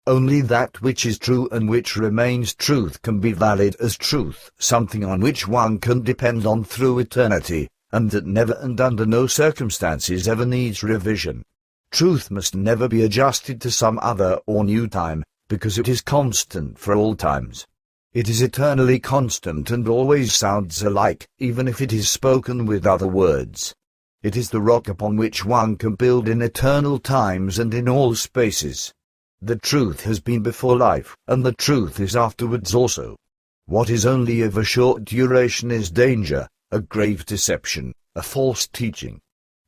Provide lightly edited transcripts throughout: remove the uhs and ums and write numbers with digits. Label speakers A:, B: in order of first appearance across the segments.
A: Only that which is true and which remains truth can be valid as truth, something on which one can depend on through eternity, and that never and under no circumstances ever needs revision. Truth must never be adjusted to some other or new time, because it is constant for all times. It is eternally constant and always sounds alike, even if it is spoken with other words. It is the rock upon which one can build in eternal times and in all spaces. The truth has been before life, and the truth is afterwards also. What is only of a short duration is danger, a grave deception, a false teaching.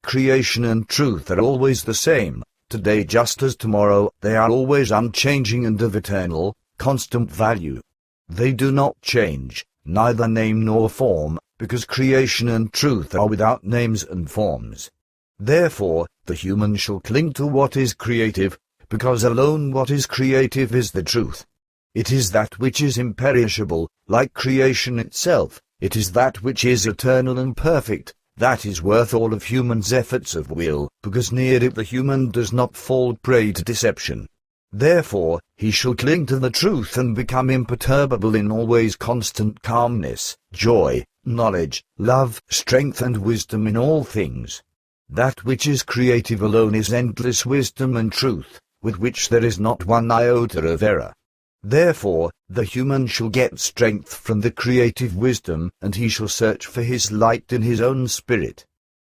A: Creation and truth are always the same, today just as tomorrow. They are always unchanging and of eternal, constant value. They do not change, neither name nor form, because creation and truth are without names and forms. Therefore, the human shall cling to what is creative, because alone what is creative is the truth. It is that which is imperishable, like creation itself. It is that which is eternal and perfect, that is worth all of human's efforts of will, because near it the human does not fall prey to deception. Therefore, he shall cling to the truth and become imperturbable in always constant calmness, joy, knowledge, love, strength and wisdom in all things. That which is creative alone is endless wisdom and truth, with which there is not one iota of error. Therefore, the human shall get strength from the creative wisdom, and he shall search for his light in his own spirit.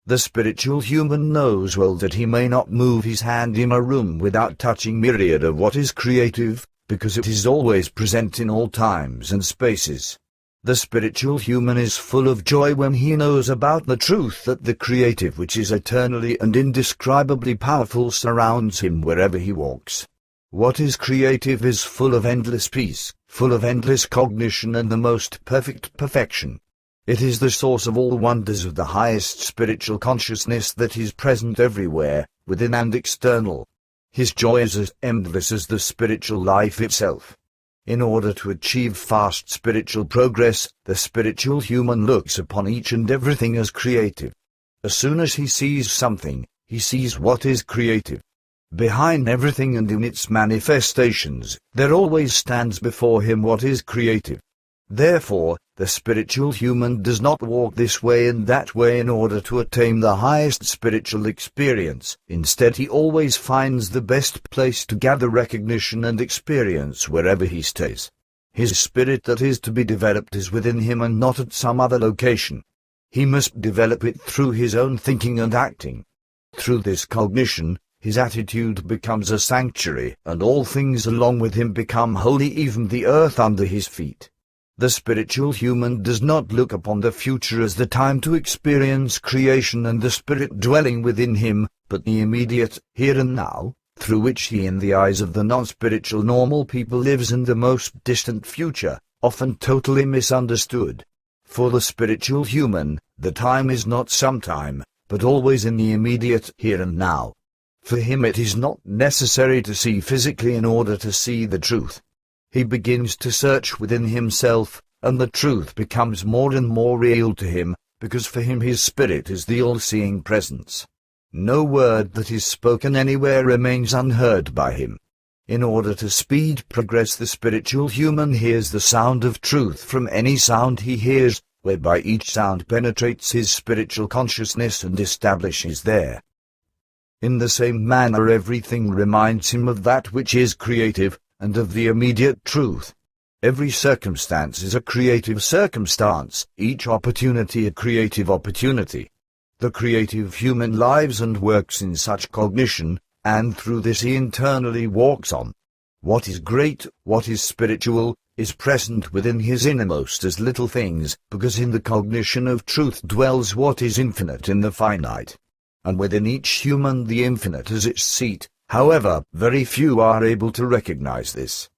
A: The spiritual human knows well that he may not move his hand in a room without touching myriad of what is creative, because it is always present in all times and spaces. The spiritual human is full of joy when he knows about the truth that the creative which is eternally and indescribably powerful surrounds him wherever he walks. What is creative is full of endless peace, full of endless cognition and the most perfect perfection. It is the source of all wonders of the highest spiritual consciousness that is present everywhere, within and external. His joy is as endless as the spiritual life itself. In order to achieve fast spiritual progress, the spiritual human looks upon each and everything as creative. As soon as he sees something, he sees what is creative. Behind everything and in its manifestations, there always stands before him what is creative. Therefore, the spiritual human does not walk this way and that way in order to attain the highest spiritual experience. Instead, he always finds the best place to gather recognition and experience wherever he stays. His spirit that is to be developed is within him and not at some other location. He must develop it through his own thinking and acting. Through this cognition, his attitude becomes a sanctuary, and all things along with him become holy, even the earth under his feet. The spiritual human does not look upon the future as the time to experience creation and the spirit dwelling within him, but the immediate, here and now, through which he in the eyes of the non-spiritual normal people lives in the most distant future, often totally misunderstood. For the spiritual human, the time is not sometime, but always in the immediate, here and now. For him it is not necessary to see physically in order to see the truth. He begins to search within himself, and the truth becomes more and more real to him, because for him his spirit is the all-seeing presence. No word that is spoken anywhere remains unheard by him. In order to speed progress, the spiritual human hears the sound of truth from any sound he hears, whereby each sound penetrates his spiritual consciousness and establishes there. In the same manner everything reminds him of that which is creative, and of the immediate truth. Every circumstance is a creative circumstance, each opportunity a creative opportunity. The creative human lives and works in such cognition, and through this he internally walks on. What is great, what is spiritual, is present within his innermost as little things, because in the cognition of truth dwells what is infinite in the finite. And within each human the infinite is its seat. However, very few are able to recognize this.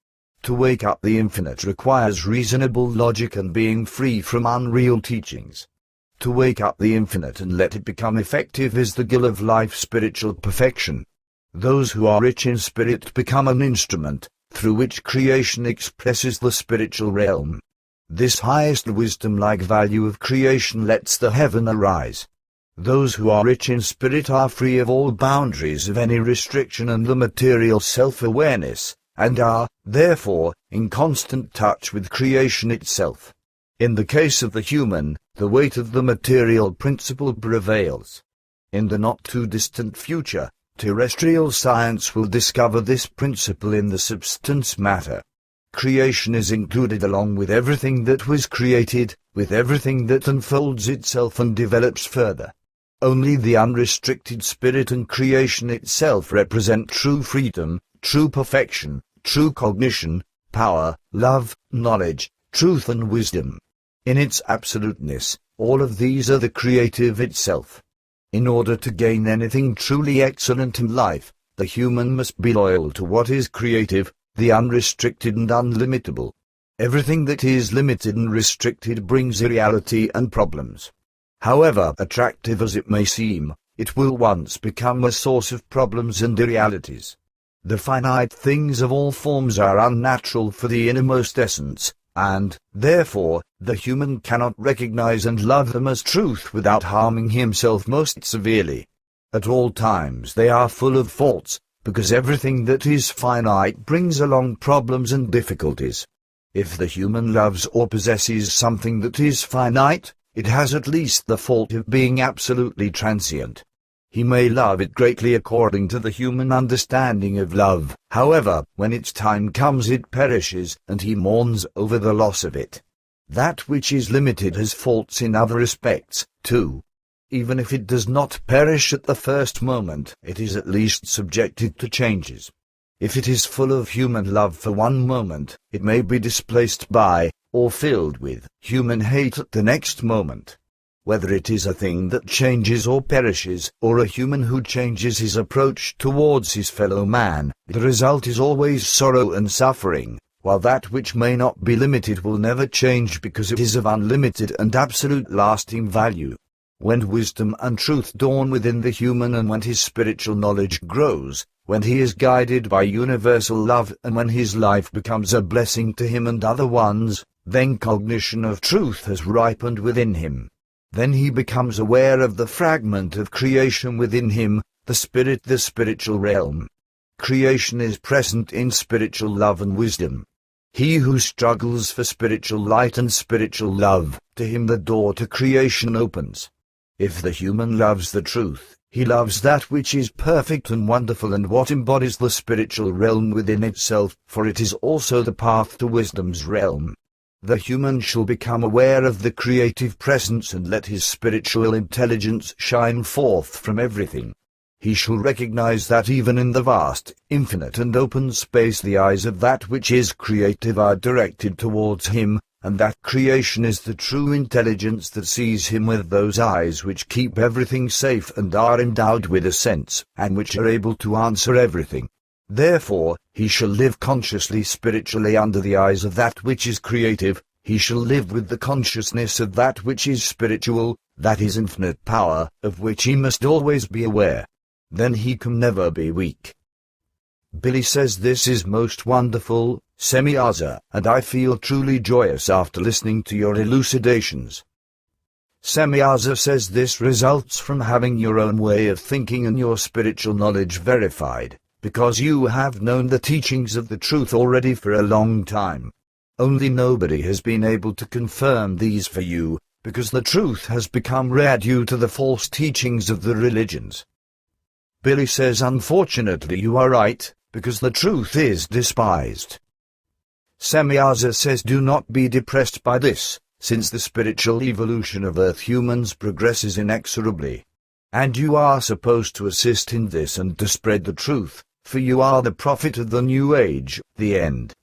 A: To wake up the infinite requires reasonable logic and being free from unreal teachings. To wake up the infinite and let it become effective is the gill of life, spiritual perfection. Those who are rich in spirit become an instrument, through which creation expresses the spiritual realm. This highest wisdom-like value of creation lets the heaven arise. Those who are rich in spirit are free of all boundaries of any restriction and the material self-awareness, and are, therefore, in constant touch with creation itself. In the case of the human, the weight of the material principle prevails. In the not-too-distant future, terrestrial science will discover this principle in the substance matter. Creation is included along with everything that was created, with everything that unfolds itself and develops further. Only the unrestricted spirit and creation itself represent true freedom, true perfection, true cognition, power, love, knowledge, truth and wisdom. In its absoluteness, all of these are the creative itself. In order to gain anything truly excellent in life, the human must be loyal to what is creative, the unrestricted and unlimitable. Everything that is limited and restricted brings irreality and problems. However attractive as it may seem, it will once become a source of problems and irrealities. The finite things of all forms are unnatural for the innermost essence, and, therefore, the human cannot recognize and love them as truth without harming himself most severely. At all times they are full of faults, because everything that is finite brings along problems and difficulties. If the human loves or possesses something that is finite, it has at least the fault of being absolutely transient. He may love it greatly according to the human understanding of love, however, when its time comes it perishes, and he mourns over the loss of it. That which is limited has faults in other respects, too. Even if it does not perish at the first moment, it is at least subjected to changes. If it is full of human love for one moment, it may be displaced by, or filled with, human hate at the next moment. Whether it is a thing that changes or perishes, or a human who changes his approach towards his fellow man, the result is always sorrow and suffering, while that which may not be limited will never change because it is of unlimited and absolute lasting value. When wisdom and truth dawn within the human and when his spiritual knowledge grows, when he is guided by universal love and when his life becomes a blessing to him and other ones, then cognition of truth has ripened within him. Then he becomes aware of the fragment of creation within him, the spirit, the spiritual realm. Creation is present in spiritual love and wisdom. He who struggles for spiritual light and spiritual love, to him the door to creation opens. If the human loves the truth, he loves that which is perfect and wonderful and what embodies the spiritual realm within itself, for it is also the path to wisdom's realm. The human shall become aware of the creative presence and let his spiritual intelligence shine forth from everything. He shall recognize that even in the vast, infinite and open space the eyes of that which is creative are directed towards him, and that creation is the true intelligence that sees him with those eyes which keep everything safe and are endowed with a sense, and which are able to answer everything. Therefore, he shall live consciously spiritually under the eyes of that which is creative, he shall live with the consciousness of that which is spiritual, that is infinite power, of which he must always be aware. Then he can never be weak. Billy says this is most wonderful, Semjase, and I feel truly joyous after listening to your elucidations. Semjase says this results from having your own way of thinking and your spiritual knowledge verified, because you have known the teachings of the truth already for a long time. Only nobody has been able to confirm these for you, because the truth has become rare due to the false teachings of the religions. Billy says unfortunately you are right, because the truth is despised. Semjase says do not be depressed by this, since the spiritual evolution of Earth humans progresses inexorably. And you are supposed to assist in this and to spread the truth, for you are the prophet of the new age, the end.